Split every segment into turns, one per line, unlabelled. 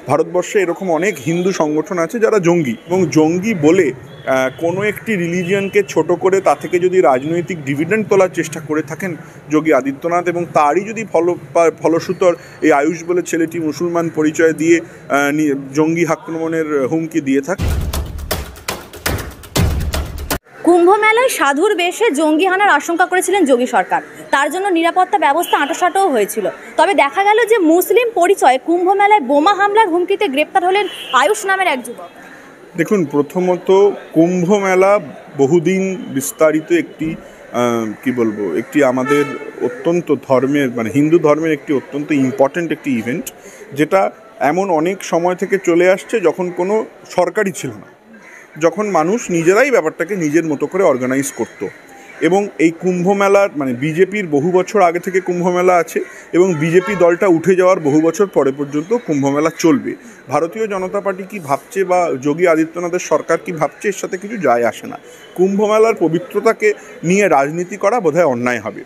ভারতবর্ষে এরকম অনেক হিন্দু সংগঠন আছে যারা জঙ্গি, এবং জঙ্গি বলে কোনো একটি রিলিজিয়নকে ছোট করে তা থেকে যদি রাজনৈতিক ডিভিডেন্ড তোলার চেষ্টা করে থাকেন যোগী আদিত্যনাথ, এবং তারই যদি ফলশ্রুতর এই আয়ুষ বলে ছেলেটি মুসলমান পরিচয় দিয়ে জঙ্গি আক্রমণের হুমকি দিয়ে থাকে।
কুম্ভ মেলায় সাধুর বেশে জঙ্গি হানার আশঙ্কা করেছিলেন যোগী সরকার, তার জন্য নিরাপত্তা ব্যবস্থা আঁটোসাঁটোও হয়েছিল। তবে দেখা গেল যে মুসলিম পরিচয়ে কুম্ভ মেলায় বোমা হামলার হুমকিতে গ্রেপ্তার হলেন আয়ুষ নামের এক যুবক।
দেখুন, প্রথমত কুম্ভ মেলা বহুদিন বিস্তারিত একটি একটি আমাদের অত্যন্ত ধর্মের হিন্দু ধর্মের একটি অত্যন্ত ইম্পর্ট্যান্ট একটি ইভেন্ট, যেটা এমন অনেক সময় থেকে চলে আসছে যখন কোনো সরকারই ছিল না, যখন মানুষ নিজেরাই ব্যাপারটাকে নিজের মতো করে অর্গানাইজ করতো। এবং এই কুম্ভ মেলার বিজেপির বহু বছর আগে থেকে কুম্ভ মেলা আছে, এবং বিজেপি দলটা উঠে যাওয়ার বহু বছর পরে পর্যন্ত কুম্ভ মেলা চলবে। ভারতীয় জনতা পার্টি কী ভাবছে বা যোগী আদিত্যনাথের সরকার কী ভাবছে এর সাথে কিছু যায় আসে না। কুম্ভ মেলার পবিত্রতাকে নিয়ে রাজনীতি করা বোধহয় অন্যায় হবে,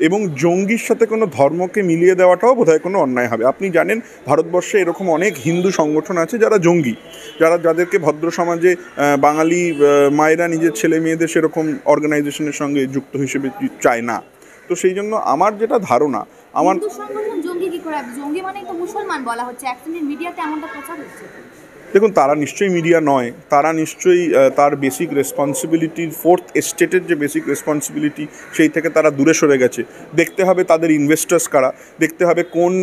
এবং জঙ্গির সাথে কোনো ধর্মকে মিলিয়ে দেওয়াটাও বোধহয় কোনো অন্যায় হবে। আপনি জানেন ভারতবর্ষে এরকম অনেক হিন্দু সংগঠন আছে যারা জঙ্গি, যাদেরকে ভদ্র সমাজে বাঙালি মায়েরা নিজের ছেলে মেয়েদের সেরকম অর্গানাইজেশনের সঙ্গে যুক্ত হিসেবে চায় না। তো সেই জন্য আমার যেটা ধারণা, আমার
জঙ্গি মানে তো মুসলমান বলা হচ্ছে, মিডিয়াতে এমনটা প্রচার হচ্ছে।
দেখুন, তারা নিশ্চয়ই মিডিয়া নয়, তারা নিশ্চয়ই তার বেসিক রেসপন্সিবিলিটি, ফোর্থ এস্টেটের যে বেসিক রেসপন্সিবিলিটি সেই থেকে তারা দূরে সরে গেছে। দেখতে হবে তাদের ইনভেস্টার্স কারা, দেখতে হবে কোন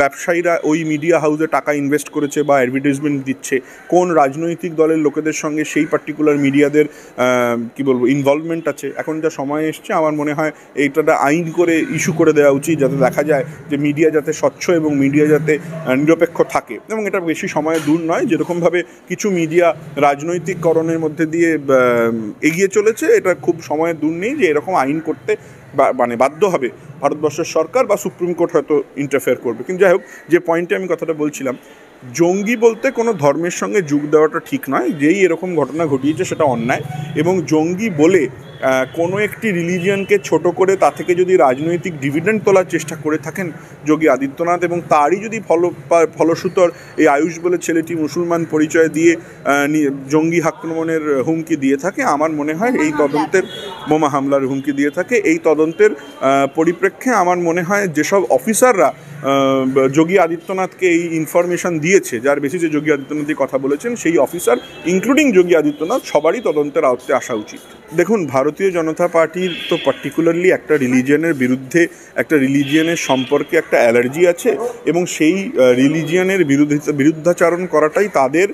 ব্যবসায়ীরা ওই মিডিয়া হাউসে টাকা ইনভেস্ট করেছে বা অ্যাডভার্টাইজমেন্ট দিচ্ছে, কোন রাজনৈতিক দলের লোকেদের সঙ্গে সেই পার্টিকুলার মিডিয়াদের ইনভলভমেন্ট আছে। এখন যা সময় এসছে, আমার মনে হয় এইটা আইন করে ইস্যু করে দেওয়া উচিত, যাতে দেখা যায় যে মিডিয়া যাতে স্বচ্ছ এবং মিডিয়া যাতে নিরপেক্ষ থাকে। এবং এটা বেশি সময় দূর নয়, যেরকমভাবে কিছু মিডিয়া রাজনৈতিককরণের মধ্যে দিয়ে এগিয়ে চলেছে, এটা খুব সময়ের দূর নেই যে এরকম আইন করতে বাধ্য হবে ভারতবর্ষের সরকার বা সুপ্রিম কোর্ট হয়তো ইন্টারফেয়ার করবে। কিন্তু যাই হোক, যে পয়েন্টে আমি কথাটা বলছিলাম, জঙ্গি বলতে কোনো ধর্মের সঙ্গে যোগ দেওয়াটা ঠিক নয়। যেই এরকম ঘটনা ঘটিয়েছে সেটা অন্যায়, এবং জঙ্গি বলে কোনো একটি রিলিজিয়নকে ছোট করে তা থেকে যদি রাজনৈতিক ডিভিডেন্ড তোলার চেষ্টা করে থাকেন যোগী আদিত্যনাথ, এবং তারই যদি ফলশ্রুতর এই আয়ুষ বলে ছেলেটি মুসলমান পরিচয় দিয়ে জঙ্গি আক্রমণের হুমকি দিয়ে থাকে, আমার মনে হয় এই তদন্তের বোমা হামলার হুমকি দিয়ে থাকে, এই তদন্তের পরিপ্রেক্ষে আমার মনে হয় যেসব অফিসাররা যোগী আদিত্যনাথকে এই ইনফরমেশন দিয়েছে, যার বেসিসে যোগী আদিত্যনাথই কথা বলেছেন, সেই অফিসার ইনক্লুডিং যোগী আদিত্যনাথ সবারই তদন্তের আওতাতে আসা উচিত। দেখুন, ভারতীয় জনতা পার্টির তো পার্টিকুলারলি একটা রিলিজিয়নের বিরুদ্ধে, একটা রিলিজিয়নের সম্পর্কে একটা অ্যালার্জি আছে, এবং সেই রিলিজিয়নের বিরুদ্ধাচারণ করাটাই তাদের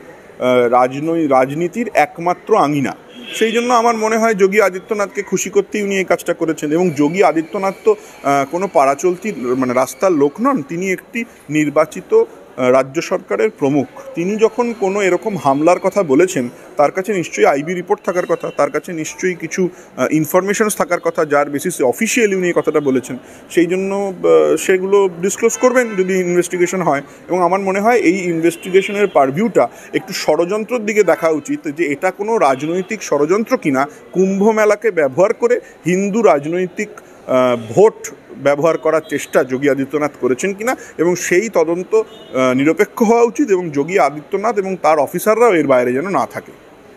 রাজনীতির একমাত্র আঙিনা। সেই জন্য আমার মনে হয় যোগী আদিত্যনাথকে খুশি করতেই উনি এই কাজটা করেছেন। এবং যোগী আদিত্যনাথ তো কোনো পাড়াচলতি রাস্তার লোক নন, তিনি একটি নির্বাচিত রাজ্য সরকারের প্রমুখ। তিনি যখন কোনো এরকম হামলার কথা বলেছেন, তার কাছে নিশ্চয়ই আইবি রিপোর্ট থাকার কথা, তার কাছে নিশ্চয়ই কিছু ইনফরমেশনস থাকার কথা, যার বেসিসে অফিসিয়ালি উনি এই কথাটা বলেছেন। সেই জন্য সেগুলো ডিসক্লোজ করবেন যদি ইনভেস্টিগেশন হয়। এবং আমার মনে হয় এই ইনভেস্টিগেশনের পারভিউটা একটু ষড়যন্ত্রের দিকে দেখা উচিত, যে এটা কোনো রাজনৈতিক ষড়যন্ত্র কিনা, কুম্ভ মেলাকে ব্যবহার করে হিন্দু রাজনৈতিক ভোট ব্যবহার করার চেষ্টা যোগী আদিত্যনাথ করেছেন কিনা, এবং সেই তদন্ত নিরপেক্ষ হওয়া উচিত, এবং যোগী আদিত্যনাথ এবং তার অফিসাররাও এর বাইরে যেন না থাকে।